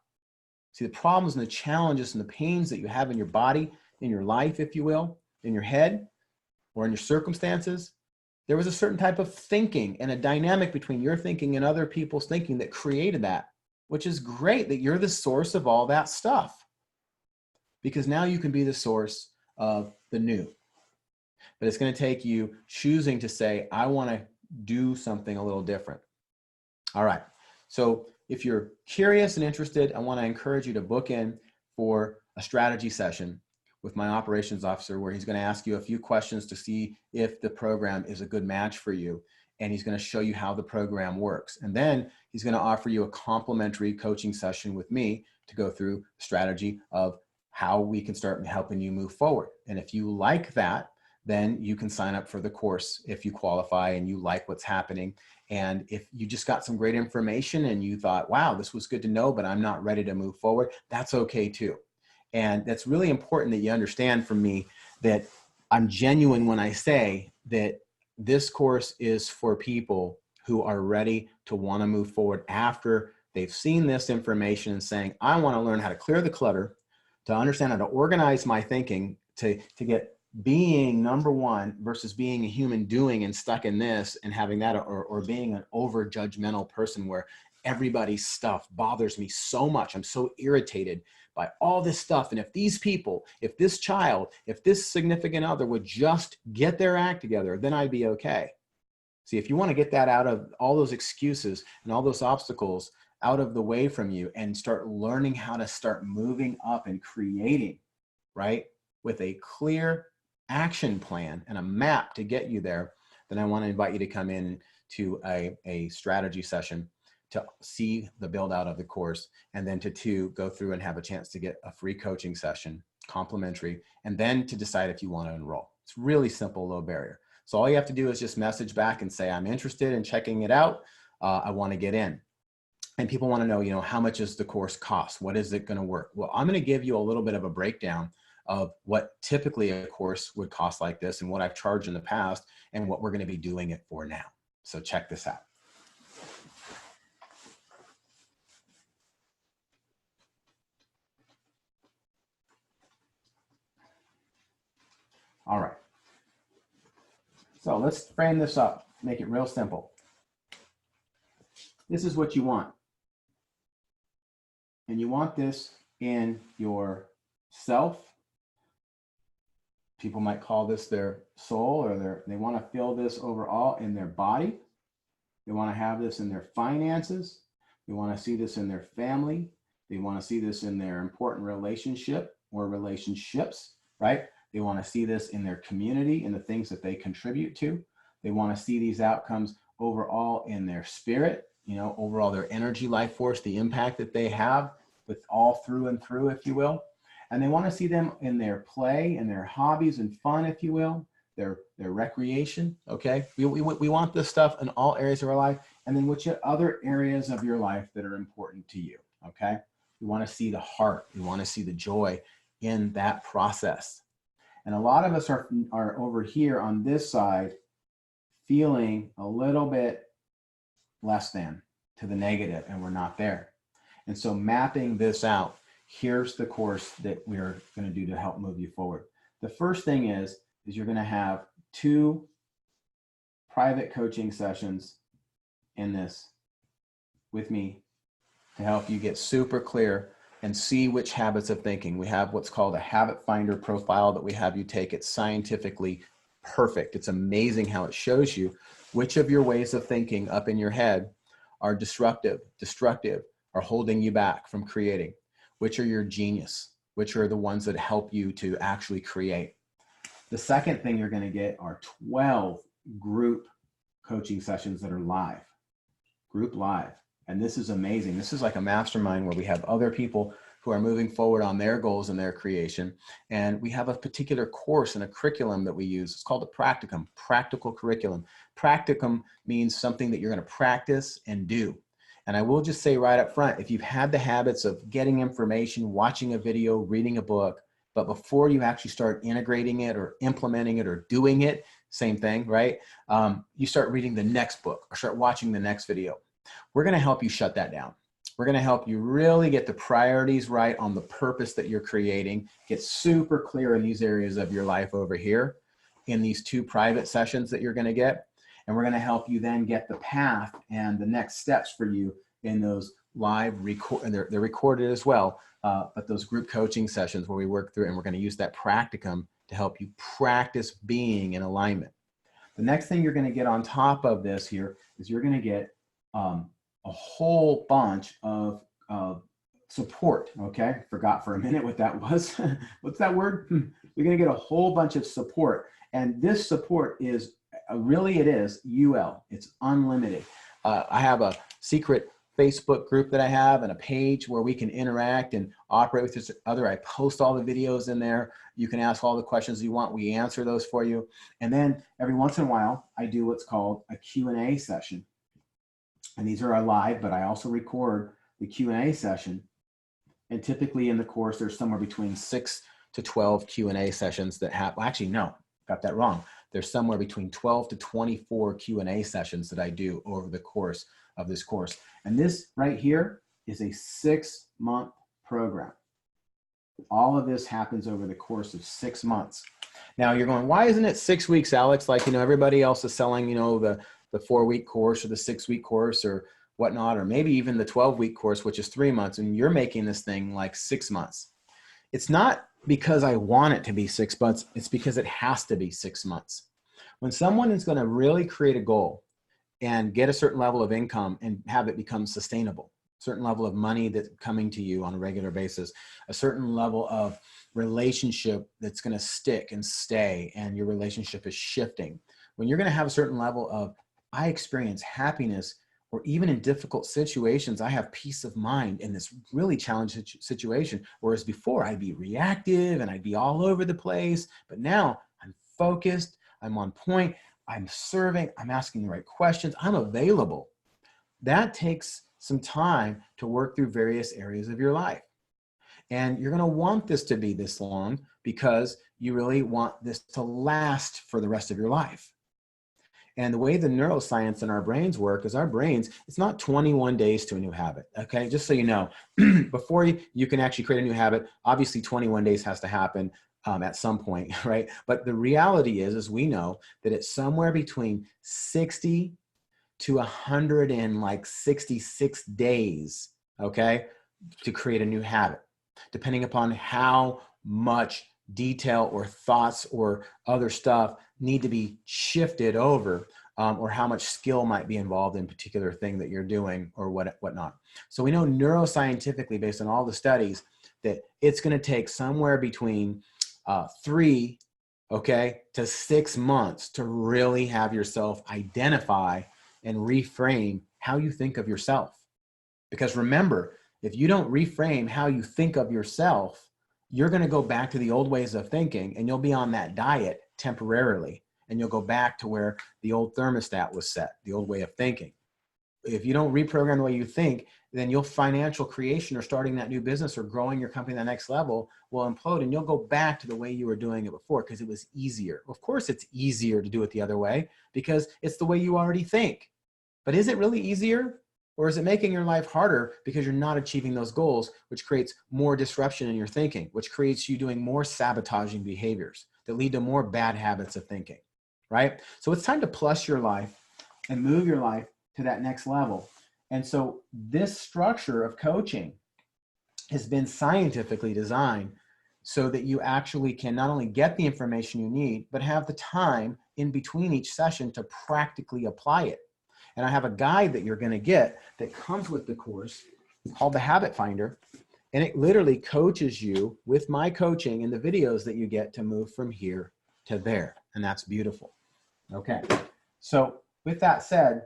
See, the problems and the challenges and the pains that you have in your body, in your life, if you will, in your head or in your circumstances, there was a certain type of thinking and a dynamic between your thinking and other people's thinking that created that, which is great that you're the source of all that stuff, because now you can be the source of the new. But it's going to take you choosing to say, I want to do something a little different. All right. So if you're curious and interested, I want to encourage you to book in for a strategy session with my operations officer, where he's going to ask you a few questions to see if the program is a good match for you. And he's going to show you how the program works. And then he's going to offer you a complimentary coaching session with me to go through strategy of how we can start helping you move forward. And if you like that, then you can sign up for the course if you qualify and you like what's happening. And if you just got some great information and you thought, wow, this was good to know, but I'm not ready to move forward, that's okay too. And that's really important that you understand from me that I'm genuine when I say that this course is for people who are ready to want to move forward after they've seen this information and saying, I want to learn how to clear the clutter, to understand how to organize my thinking, to get being number one versus being a human doing and stuck in this and having that, or being an over judgmental person where everybody's stuff bothers me so much. I'm so irritated by all this stuff. And if these people, if this child, if this significant other would just get their act together, then I'd be okay. See, if you want to get that out of all those excuses and all those obstacles out of the way from you and start learning how to start moving up and creating, right, with a clear action plan and a map to get you there, then I want to invite you to come in to a strategy session to see the build out of the course, and then to go through and have a chance to get a free coaching session, complimentary, and then to decide if you want to enroll. It's really simple, low barrier. So all you have to do is just message back and say, I'm interested in checking it out. I want to get in. And people want to know, how much does the course cost? What is it going to work? Well, I'm going to give you a little bit of a breakdown of what typically a course would cost like this and what I've charged in the past and what we're going to be doing it for now. So check this out. All right. So let's frame this up, make it real simple. This is what you want. And you want this in your self. People might call this their soul, or they want to feel this overall in their body. They want to have this in their finances. They want to see this in their family. They want to see this in their important relationship or relationships, right? They want to see this in their community and the things that they contribute to. They want to see these outcomes overall in their spirit, overall their energy, life force, the impact that they have with all through and through, if you will. And they want to see them in their play and their hobbies and fun, if you will, their recreation, okay? We want this stuff in all areas of our life, and then which other areas of your life that are important to you, okay? We want to see the heart. We want to see the joy in that process. And a lot of us are over here on this side feeling a little bit less than, to the negative, and we're not there. And so mapping this out, here's the course that we're going to do to help move you forward. The first thing is you're going to have 2 private coaching sessions in this with me to help you get super clear and see which habits of thinking. We have what's called a habit finder profile that we have you take. It's scientifically perfect. It's amazing how it shows you which of your ways of thinking up in your head are destructive, are holding you back from creating, which are your genius, which are the ones that help you to actually create. The second thing you're going to get are 12 group coaching sessions that are live, group live. And this is amazing. This is like a mastermind where we have other people who are moving forward on their goals and their creation. And we have a particular course and a curriculum that we use. It's called a practicum, practical curriculum. Practicum means something that you're going to practice and do. And I will just say right up front, if you've had the habits of getting information, watching a video, reading a book, but before you actually start integrating it or implementing it or doing it, same thing, right? You start reading the next book or start watching the next video. We're going to help you shut that down. We're going to help you really get the priorities right on the purpose that you're creating, get super clear in these areas of your life over here in these 2 private sessions that you're going to get. And we're going to help you then get the path and the next steps for you in those live and they're recorded as well, but those group coaching sessions where we work through, and we're going to use that practicum to help you practice being in alignment. The next thing you're going to get on top of this here is you're going to get a whole bunch of support. Okay, forgot for a minute what that was. What's that word? You're going to get a whole bunch of support, and this support is really, it is UL. It's unlimited. I have a secret Facebook group that I have and a page where we can interact and operate with each other. I post all the videos in there. You can ask all the questions you want. We answer those for you. And then every once in a while, I do what's called a Q&A session. And these are live, but I also record the Q&A session. And typically in the course, there's somewhere between 6 to 12 Q&A sessions that have, well, actually, no, got that wrong. There's somewhere between 12 to 24 Q&A sessions that I do over the course of this course. And this right here is a 6-month program. All of this happens over the course of 6 months. Now you're going, why isn't it 6 weeks, Alex? Like, everybody else is selling, the 4-week course or the 6-week course or whatnot, or maybe even the 12-week course, which is 3 months, and you're making this thing like 6 months. It's not because I want it to be 6 months. It's because it has to be 6 months. When someone is going to really create a goal and get a certain level of income and have it become sustainable, certain level of money that's coming to you on a regular basis, a certain level of relationship that's going to stick and stay, and your relationship is shifting. When you're going to have a certain level of, I experience happiness, or even in difficult situations, I have peace of mind in this really challenging situation. Whereas before I'd be reactive and I'd be all over the place, but now I'm focused, I'm on point, I'm serving, I'm asking the right questions, I'm available. That takes some time to work through various areas of your life. And you're going to want this to be this long because you really want this to last for the rest of your life. And the way the neuroscience in our brains work is our brains, it's not 21 days to a new habit. Okay. Just so you know, before you can actually create a new habit, obviously 21 days has to happen at some point, right? But the reality is we know that it's somewhere between 60 to 166 days, okay, to create a new habit, depending upon how much detail or thoughts or other stuff need to be shifted over, or how much skill might be involved in a particular thing that you're doing or whatnot. So we know neuroscientifically, based on all the studies, that it's going to take somewhere between 3, okay, to 6 months to really have yourself identify and reframe how you think of yourself. Because remember, if you don't reframe how you think of yourself, you're going to go back to the old ways of thinking, and you'll be on that diet temporarily, and you'll go back to where the old thermostat was set, the old way of thinking. If you don't reprogram the way you think, then your financial creation or starting that new business or growing your company to the next level will implode, and you'll go back to the way you were doing it before because it was easier. Of course, it's easier to do it the other way because it's the way you already think. But is it really easier? Or is it making your life harder because you're not achieving those goals, which creates more disruption in your thinking, which creates you doing more sabotaging behaviors that lead to more bad habits of thinking, right? So it's time to plus your life and move your life to that next level. And so this structure of coaching has been scientifically designed so that you actually can not only get the information you need, but have the time in between each session to practically apply it. And I have a guide that you're going to get that comes with the course called the Habit Finder. And it literally coaches you with my coaching and the videos that you get to move from here to there. And that's beautiful. Okay. So with that said,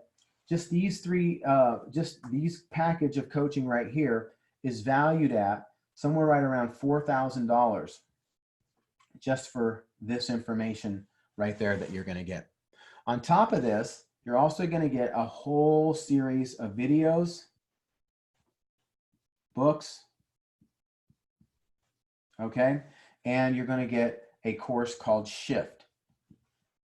just these these package of coaching right here is valued at somewhere right around $4,000 just for this information right there that you're going to get. On top of this, you're also going to get a whole series of videos, books, okay? And you're going to get a course called Shift.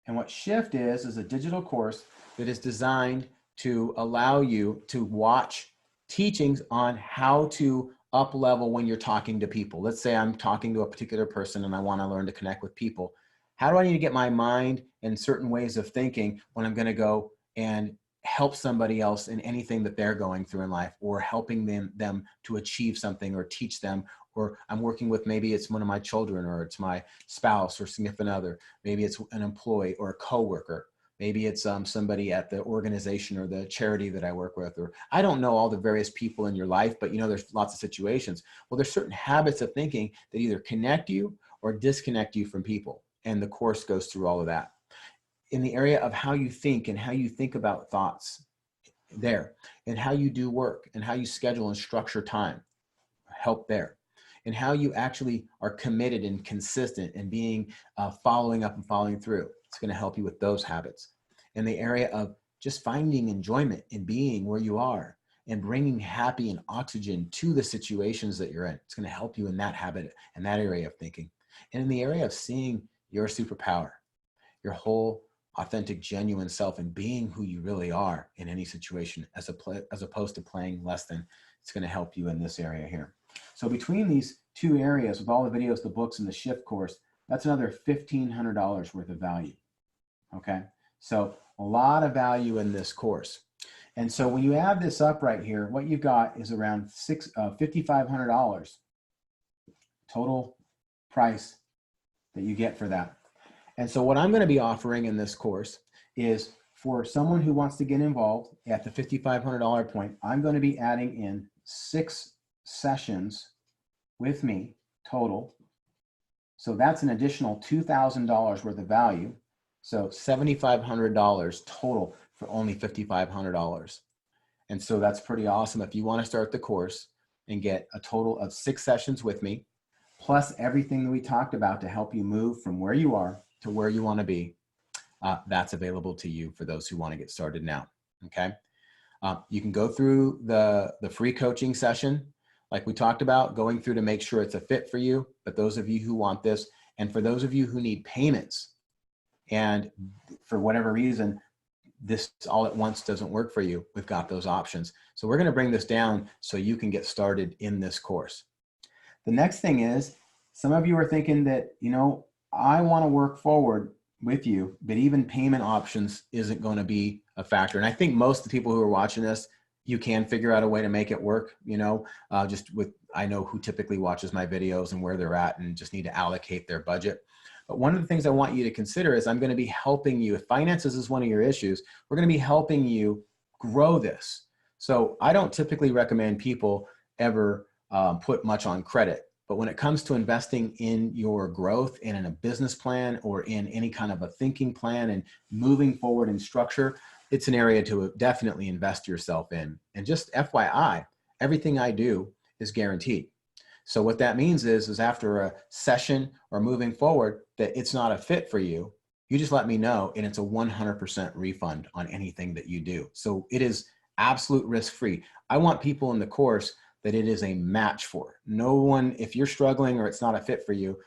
And what Shift is a digital course that is designed to allow you to watch teachings on how to up level when you're talking to people. Let's say I'm talking to a particular person and I want to learn to connect with people. How do I need to get my mind in certain ways of thinking when I'm going to go and help somebody else in anything that they're going through in life, or helping them to achieve something, or teach them, or I'm working with, maybe it's one of my children, or it's my spouse or significant other. Maybe it's an employee or a coworker. Maybe it's somebody at the organization or the charity that I work with, or I don't know all the various people in your life, but you know, there's lots of situations. Well, there's certain habits of thinking that either connect you or disconnect you from people. And the course goes through all of that. In the area of how you think and how you think about thoughts there, and how you do work and how you schedule and structure time, help there. And how you actually are committed and consistent and being following up and following through. It's going to help you with those habits. In the area of just finding enjoyment in being where you are and bringing happy and oxygen to the situations that you're in. It's going to help you in that habit and that area of thinking. And in the area of seeing your superpower, your whole authentic, genuine self, and being who you really are in any situation, as opposed to playing less than, it's going to help you in this area here. So between these two areas, with all the videos, the books, and the shift course, that's another $1,500 worth of value. Okay, so a lot of value in this course. And so when you add this up right here, what you've got is around $5,500 total price that you get for that. And so what I'm going to be offering in this course is, for someone who wants to get involved at the $5,500 point, I'm going to be adding in 6 sessions with me total. So that's an additional $2,000 worth of value. So $7,500 total for only $5,500. And so that's pretty awesome if you want to start the course and get a total of 6 sessions with me, plus everything that we talked about to help you move from where you are to where you want to be. That's available to you for those who want to get started now. Okay. You can go through the free coaching session, like we talked about, going through to make sure it's a fit for you. But those of you who want this, and for those of you who need payments, and for whatever reason, this all at once doesn't work for you, we've got those options. So we're going to bring this down so you can get started in this course. The next thing is, some of you are thinking that, you know, I want to work forward with you, but even payment options isn't going to be a factor. And I think most of the people who are watching this, you can figure out a way to make it work, you know, just with, I know who typically watches my videos and where they're at, and just need to allocate their budget. But one of the things I want you to consider is, I'm going to be helping you. If finances is one of your issues, we're going to be helping you grow this. So I don't typically recommend people ever put much on credit. But when it comes to investing in your growth and in a business plan, or in any kind of a thinking plan and moving forward in structure, it's an area to definitely invest yourself in. And just FYI, everything I do is guaranteed. So what that means is after a session or moving forward that it's not a fit for you, you just let me know, and it's a 100% refund on anything that you do. So it is absolute risk-free. I want people in the course that it is a match for. No one, if you're struggling or it's not a fit for you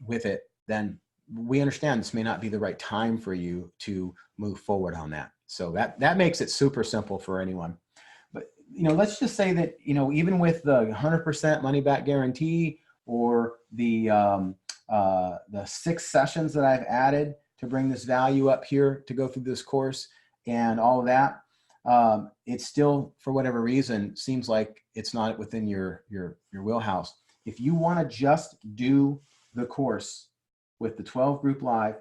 with it, then we understand this may not be the right time for you to move forward on that. So that makes it super simple for anyone. But, you know, let's just say that, you know, even with the 100% money back guarantee, or the 6 sessions that I've added to bring this value up here to go through this course and all of that, it still, for whatever reason, seems like it's not within your wheelhouse. If you want to just do the course with the 12 group live,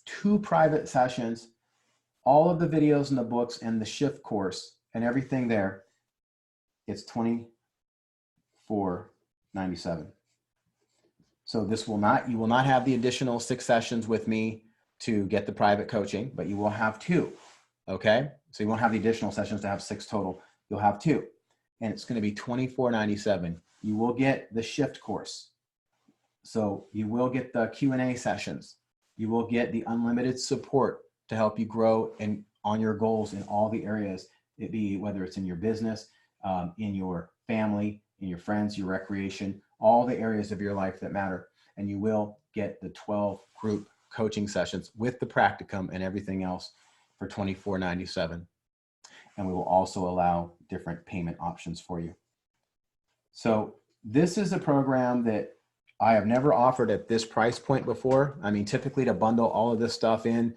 2 private sessions, all of the videos and the books and the shift course and everything there, it's $24.97. So this will not, you will not have the additional 6 sessions with me to get the private coaching, but you will have 2. Okay, so you won't have the additional sessions to have 6 total. You'll have 2, and it's going to be $24.97. You will get the shift course. So you will get the Q&A sessions. You will get the unlimited support to help you grow and on your goals in all the areas, it be whether it's in your business, in your family, in your friends, your recreation, all the areas of your life that matter. And you will get the 12 group coaching sessions with the practicum and everything else for $24.97. and we will also allow different payment options for you. So this is a program that I have never offered at this price point before. I mean, typically to bundle all of this stuff in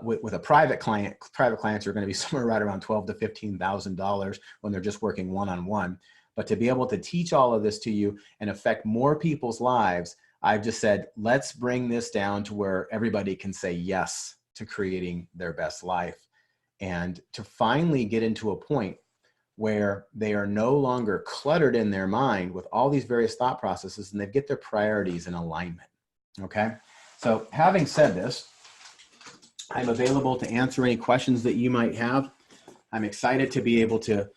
with a private clients are going to be somewhere right around $12,000 to $15,000 when they're just working one-on-one. But to be able to teach all of this to you and affect more people's lives, I've just said, let's bring this down to where everybody can say yes to creating their best life, and to finally get into a point where they are no longer cluttered in their mind with all these various thought processes, and they get their priorities in alignment. Okay. So having said this, I'm available to answer any questions that you might have. I'm excited to be able to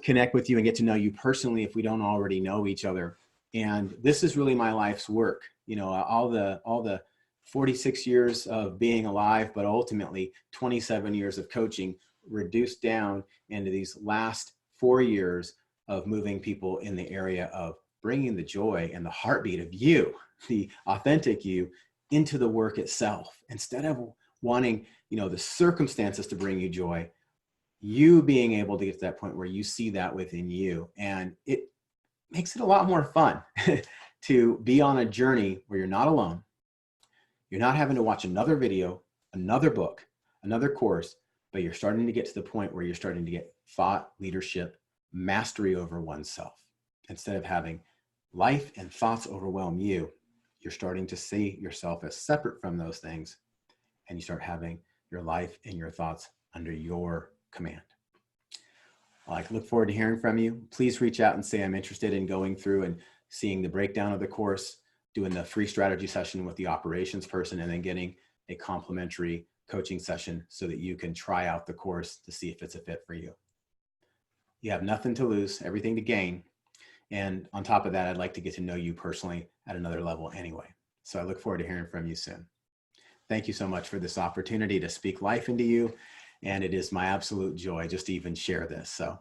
connect with you and get to know you personally if we don't already know each other. And this is really my life's work. You know, all the 46 years of being alive, but ultimately 27 years of coaching reduced down into these last 4 years of moving people in the area of bringing the joy and the heartbeat of you, the authentic you, into the work itself. Instead of wanting, you know, the circumstances to bring you joy, you being able to get to that point where you see that within you. And it makes it a lot more fun to be on a journey where you're not alone. You're not having to watch another video, another book, another course, but you're starting to get to the point where you're starting to get thought, leadership, mastery over oneself. Instead of having life and thoughts overwhelm you, you're starting to see yourself as separate from those things, and you start having your life and your thoughts under your command. Well, I look forward to hearing from you. Please reach out and say, I'm interested in going through and seeing the breakdown of the course, doing the free strategy session with the operations person, and then getting a complimentary coaching session so that you can try out the course to see if it's a fit for you. You have nothing to lose, everything to gain. And on top of that, I'd like to get to know you personally at another level anyway. So I look forward to hearing from you soon. Thank you so much for this opportunity to speak life into you. And it is my absolute joy just to even share this. So